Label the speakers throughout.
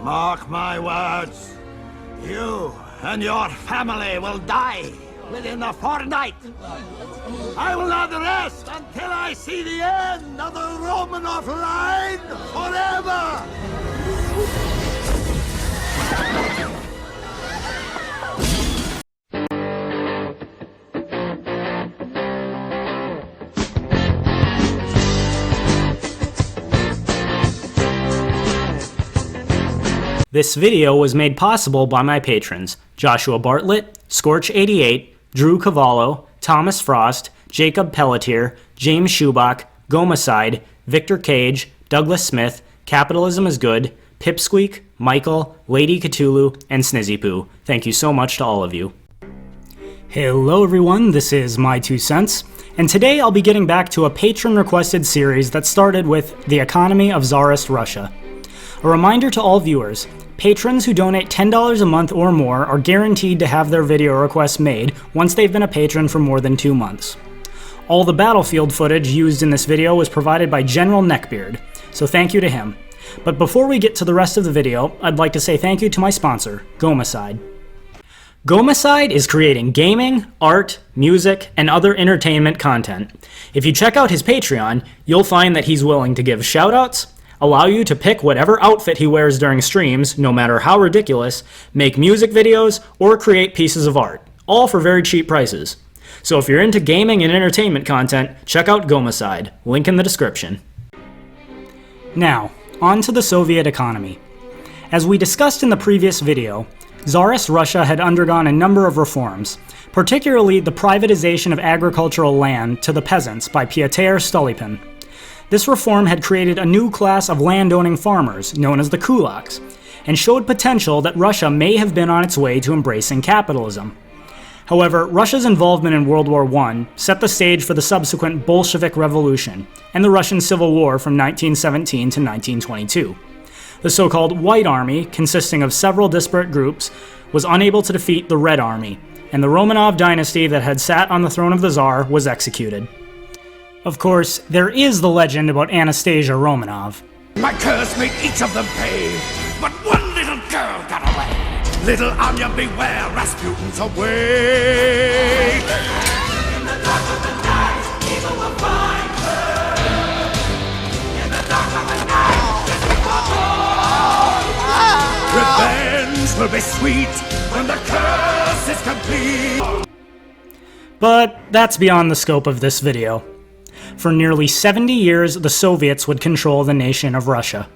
Speaker 1: Mark my words. You and your family will die within a fortnight. I will not rest until I see the end of the Romanov line forever!
Speaker 2: This video was made possible by my patrons, Joshua Bartlett, Scorch88, Drew Cavallo, Thomas Frost, Jacob Pelletier, James Schubach, GammaSide, Victor Cage, Douglas Smith, Capitalism is Good, Pipsqueak, Michael, Lady Cthulhu, and Snizzypoo. Thank you so much to all of you. Hello everyone, this is My Two Cents, and today I'll be getting back to a patron-requested series that started with The Economy of Tsarist Russia. A reminder to all viewers, patrons who donate $10 a month or more are guaranteed to have their video requests made once they've been a patron for more than 2 months. All the battlefield footage used in this video was provided by General Neckbeard, so thank you to him. But before we get to the rest of the video, I'd like to say thank you to my sponsor, GammaSide. GammaSide is creating gaming, art, music, and other entertainment content. If you check out his Patreon, you'll find that he's willing to give shoutouts, allow you to pick whatever outfit he wears during streams, no matter how ridiculous, make music videos, or create pieces of art, all for very cheap prices. So if you're into gaming and entertainment content, check out GammaSide, link in the description. Now, on to the Soviet economy. As we discussed in the previous video, Tsarist Russia had undergone a number of reforms, particularly the privatization of agricultural land to the peasants by Pyotr Stolypin. This reform had created a new class of landowning farmers, known as the kulaks, and showed potential that Russia may have been on its way to embracing capitalism. However, Russia's involvement in World War I set the stage for the subsequent Bolshevik Revolution and the Russian Civil War from 1917 to 1922. The so-called White Army, consisting of several disparate groups, was unable to defeat the Red Army, and the Romanov dynasty that had sat on the throne of the Tsar was executed. Of course, there is the legend about Anastasia Romanov.
Speaker 1: My curse made each of them pay, but one little girl got away. Little Anya, beware, Rasputin's away. In the dark of the night, evil will find her. In the dark of the night, revenge will be sweet when the curse is complete.
Speaker 2: But that's beyond the scope of this video. For nearly 70 years, the Soviets would control the nation of Russia.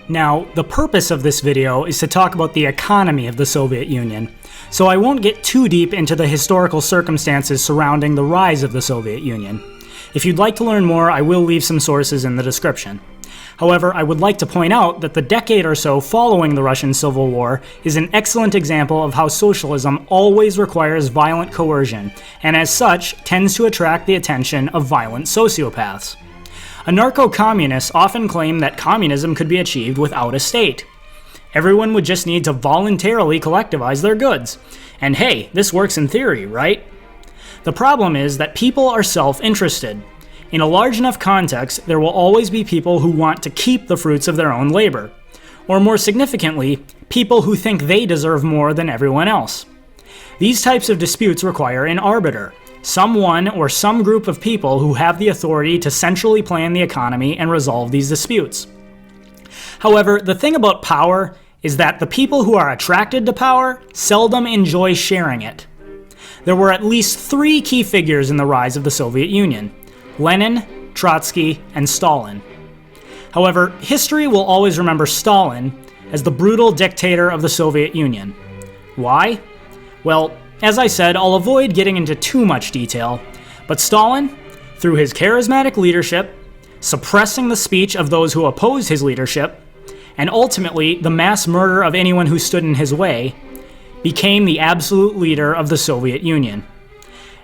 Speaker 2: Now, the purpose of this video is to talk about the economy of the Soviet Union, so I won't get too deep into the historical circumstances surrounding the rise of the Soviet Union. If you'd like to learn more, I will leave some sources in the description. However, I would like to point out that the decade or so following the Russian Civil War is an excellent example of how socialism always requires violent coercion, and as such, tends to attract the attention of violent sociopaths. Anarcho-communists often claim that communism could be achieved without a state. Everyone would just need to voluntarily collectivize their goods. And hey, this works in theory, right? The problem is that people are self-interested. In a large enough context, there will always be people who want to keep the fruits of their own labor. Or more significantly, people who think they deserve more than everyone else. These types of disputes require an arbiter, someone or some group of people who have the authority to centrally plan the economy and resolve these disputes. However, the thing about power is that the people who are attracted to power seldom enjoy sharing it. There were at least 3 key figures in the rise of the Soviet Union: Lenin, Trotsky, and Stalin. However, history will always remember Stalin as the brutal dictator of the Soviet Union. Why? Well, as I said, I'll avoid getting into too much detail, but Stalin, through his charismatic leadership, suppressing the speech of those who opposed his leadership, and ultimately the mass murder of anyone who stood in his way, became the absolute leader of the Soviet Union.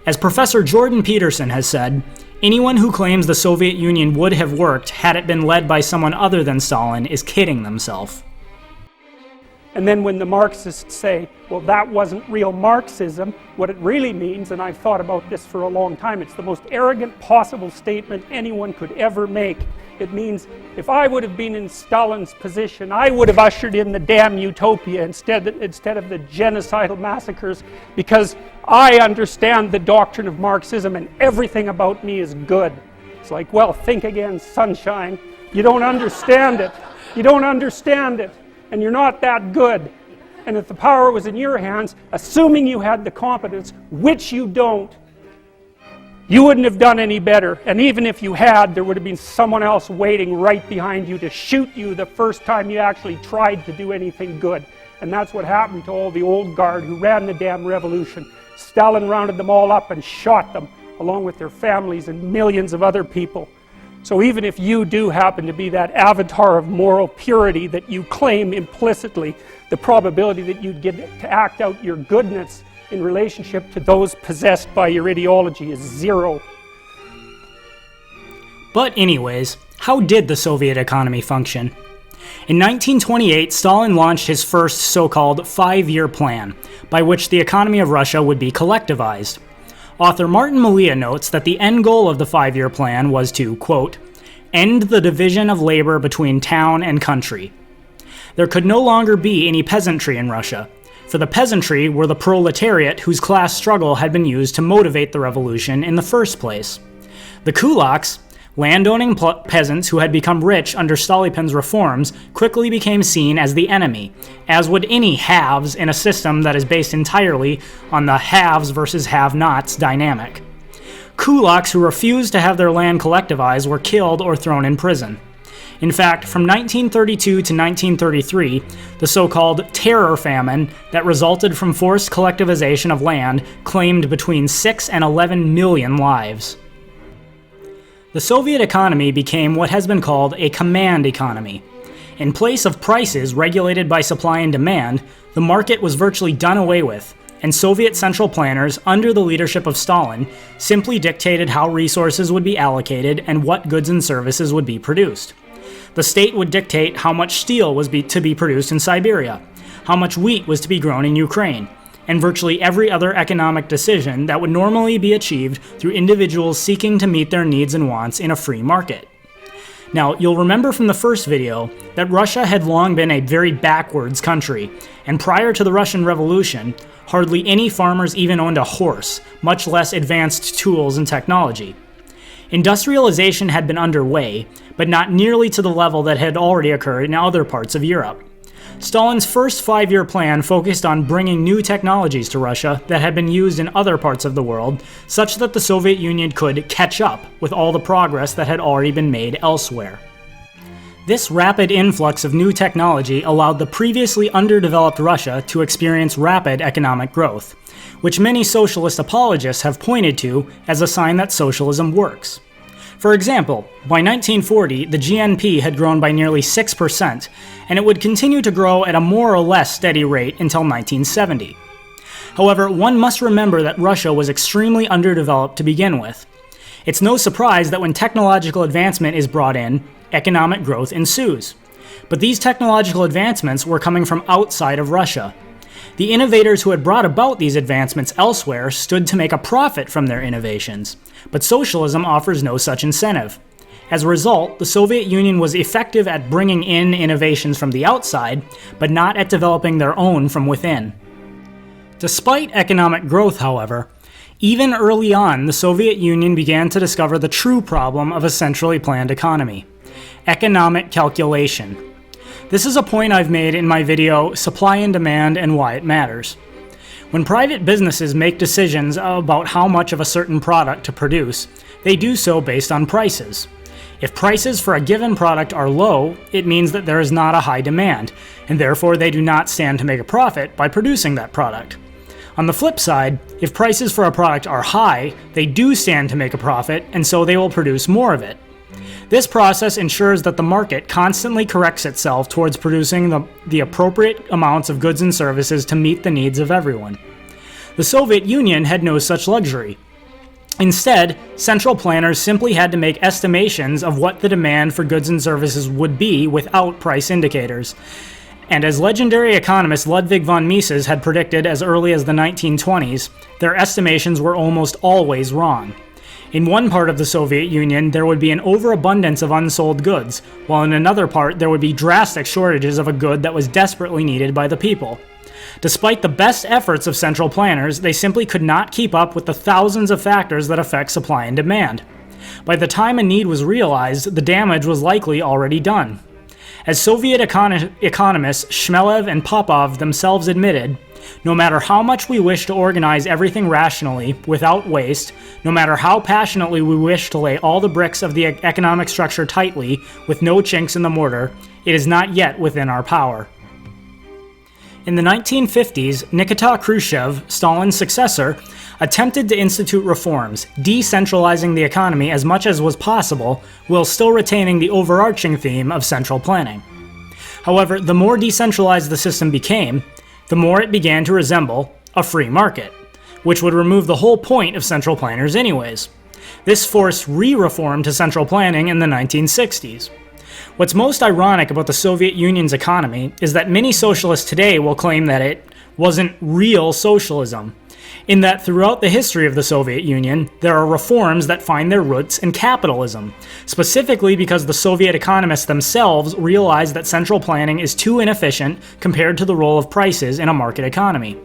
Speaker 2: As Professor Jordan Peterson has said, anyone who claims the Soviet Union would have worked had it been led by someone other than Stalin is kidding themselves.
Speaker 3: And then when the Marxists say, well, that wasn't real Marxism, what it really means, and I've thought about this for a long time, it's the most arrogant possible statement anyone could ever make. It means, if I would have been in Stalin's position, I would have ushered in the damn utopia instead of the genocidal massacres, because I understand the doctrine of Marxism and everything about me is good. It's like, well, think again, sunshine. You don't understand it. You don't understand it. And you're not that good. And if the power was in your hands, assuming you had the competence, which you don't, you wouldn't have done any better. And even if you had, there would have been someone else waiting right behind you to shoot you the first time you actually tried to do anything good. And that's what happened to all the old guard who ran the damn revolution. Stalin rounded them all up and shot them, along with their families and millions of other people. So even if you do happen to be that avatar of moral purity that you claim implicitly, the probability that you'd get to act out your goodness in relationship to those possessed by your ideology is zero.
Speaker 2: But anyways, how did the Soviet economy function? In 1928, Stalin launched his first so-called 5-year plan, by which the economy of Russia would be collectivized. Author Martin Malia notes that the end goal of the 5-year plan was to, quote, end the division of labor between town and country. There could no longer be any peasantry in Russia, for the peasantry were the proletariat whose class struggle had been used to motivate the revolution in the first place. The kulaks, landowning peasants who had become rich under Stolypin's reforms, quickly became seen as the enemy, as would any haves in a system that is based entirely on the haves versus have-nots dynamic. Kulaks who refused to have their land collectivized were killed or thrown in prison. In fact, from 1932 to 1933, the so-called terror famine that resulted from forced collectivization of land claimed between 6 and 11 million lives. The Soviet economy became what has been called a command economy. In place of prices regulated by supply and demand, the market was virtually done away with, and Soviet central planners, under the leadership of Stalin, simply dictated how resources would be allocated and what goods and services would be produced. The state would dictate how much steel was to be produced in Siberia, how much wheat was to be grown in Ukraine, and virtually every other economic decision that would normally be achieved through individuals seeking to meet their needs and wants in a free market. Now, you'll remember from the first video that Russia had long been a very backwards country, and prior to the Russian Revolution, hardly any farmers even owned a horse, much less advanced tools and technology. Industrialization had been underway, but not nearly to the level that had already occurred in other parts of Europe. Stalin's first 5-year plan focused on bringing new technologies to Russia that had been used in other parts of the world, such that the Soviet Union could catch up with all the progress that had already been made elsewhere. This rapid influx of new technology allowed the previously underdeveloped Russia to experience rapid economic growth, which many socialist apologists have pointed to as a sign that socialism works. For example, by 1940, the GNP had grown by nearly 6%, and it would continue to grow at a more or less steady rate until 1970. However, one must remember that Russia was extremely underdeveloped to begin with. It's no surprise that when technological advancement is brought in, economic growth ensues. But these technological advancements were coming from outside of Russia. The innovators who had brought about these advancements elsewhere stood to make a profit from their innovations, but socialism offers no such incentive. As a result, the Soviet Union was effective at bringing in innovations from the outside, but not at developing their own from within. Despite economic growth, however, even early on, the Soviet Union began to discover the true problem of a centrally planned economy: economic calculation. This is a point I've made in my video, Supply and Demand and Why It Matters. When private businesses make decisions about how much of a certain product to produce, they do so based on prices. If prices for a given product are low, it means that there is not a high demand, and therefore they do not stand to make a profit by producing that product. On the flip side, if prices for a product are high, they do stand to make a profit, and so they will produce more of it. This process ensures that the market constantly corrects itself towards producing the appropriate amounts of goods and services to meet the needs of everyone. The Soviet Union had no such luxury. Instead, central planners simply had to make estimations of what the demand for goods and services would be without price indicators. And as legendary economist Ludwig von Mises had predicted as early as the 1920s, their estimations were almost always wrong. In one part of the Soviet Union, there would be an overabundance of unsold goods, while in another part, there would be drastic shortages of a good that was desperately needed by the people. Despite the best efforts of central planners, they simply could not keep up with the thousands of factors that affect supply and demand. By the time a need was realized, the damage was likely already done. As Soviet economists Shmelev and Popov themselves admitted, no matter how much we wish to organize everything rationally, without waste, no matter how passionately we wish to lay all the bricks of the economic structure tightly, with no chinks in the mortar, it is not yet within our power. In the 1950s, Nikita Khrushchev, Stalin's successor, attempted to institute reforms, decentralizing the economy as much as was possible, while still retaining the overarching theme of central planning. However, the more decentralized the system became, the more it began to resemble a free market, which would remove the whole point of central planners anyways. This forced re-reform to central planning in the 1960s. What's most ironic about the Soviet Union's economy is that many socialists today will claim that it wasn't real socialism, in that throughout the history of the Soviet Union, there are reforms that find their roots in capitalism, specifically because the Soviet economists themselves realized that central planning is too inefficient compared to the role of prices in a market economy.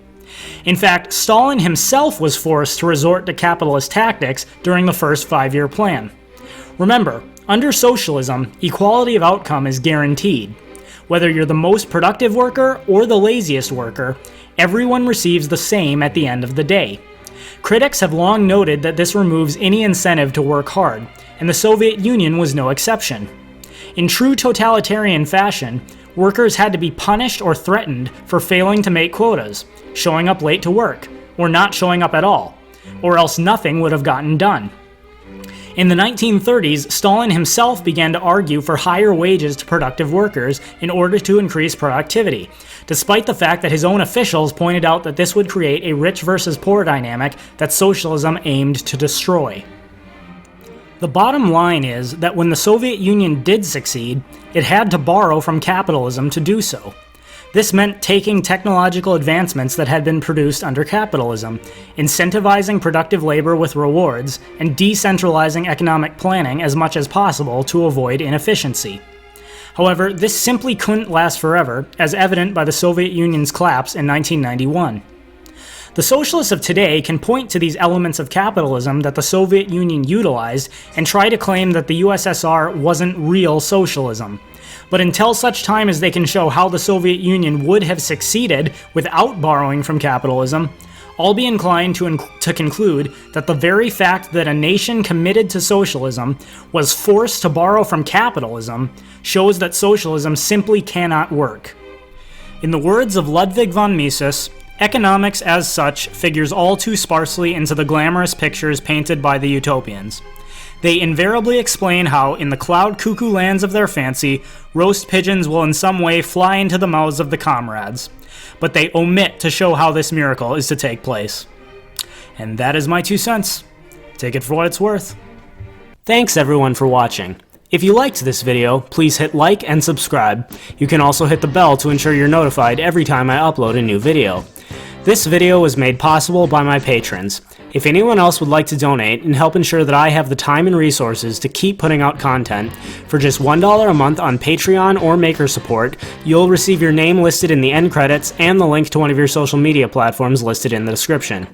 Speaker 2: In fact, Stalin himself was forced to resort to capitalist tactics during the first five-year plan. Remember, under socialism, equality of outcome is guaranteed. Whether you're the most productive worker or the laziest worker, everyone receives the same at the end of the day. Critics have long noted that this removes any incentive to work hard, and the Soviet Union was no exception. In true totalitarian fashion, workers had to be punished or threatened for failing to make quotas, showing up late to work, or not showing up at all, or else nothing would have gotten done. In the 1930s, Stalin himself began to argue for higher wages to productive workers in order to increase productivity, despite the fact that his own officials pointed out that this would create a rich versus poor dynamic that socialism aimed to destroy. The bottom line is that when the Soviet Union did succeed, it had to borrow from capitalism to do so. This meant taking technological advancements that had been produced under capitalism, incentivizing productive labor with rewards, and decentralizing economic planning as much as possible to avoid inefficiency. However, this simply couldn't last forever, as evident by the Soviet Union's collapse in 1991. The socialists of today can point to these elements of capitalism that the Soviet Union utilized and try to claim that the USSR wasn't real socialism. But until such time as they can show how the Soviet Union would have succeeded without borrowing from capitalism, I'll be inclined to conclude that the very fact that a nation committed to socialism was forced to borrow from capitalism shows that socialism simply cannot work. In the words of Ludwig von Mises, economics as such figures all too sparsely into the glamorous pictures painted by the utopians. They invariably explain how, in the cloud cuckoo lands of their fancy, roast pigeons will in some way fly into the mouths of the comrades. But they omit to show how this miracle is to take place. And that is my 2 cents. Take it for what it's worth. Thanks everyone for watching. If you liked this video, please hit like and subscribe. You can also hit the bell to ensure you're notified every time I upload a new video. This video was made possible by my patrons. If anyone else would like to donate and help ensure that I have the time and resources to keep putting out content, for just $1 a month on Patreon or Maker Support, you'll receive your name listed in the end credits and the link to one of your social media platforms listed in the description.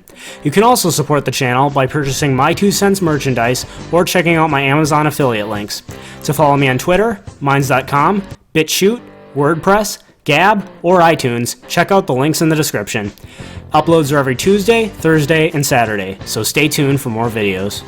Speaker 2: You can also support the channel by purchasing my 2 cents merchandise or checking out my Amazon affiliate links. To follow me on Twitter, Minds.com, BitChute, WordPress, Gab, or iTunes, check out the links in the description. Uploads are every Tuesday, Thursday, and Saturday, so stay tuned for more videos.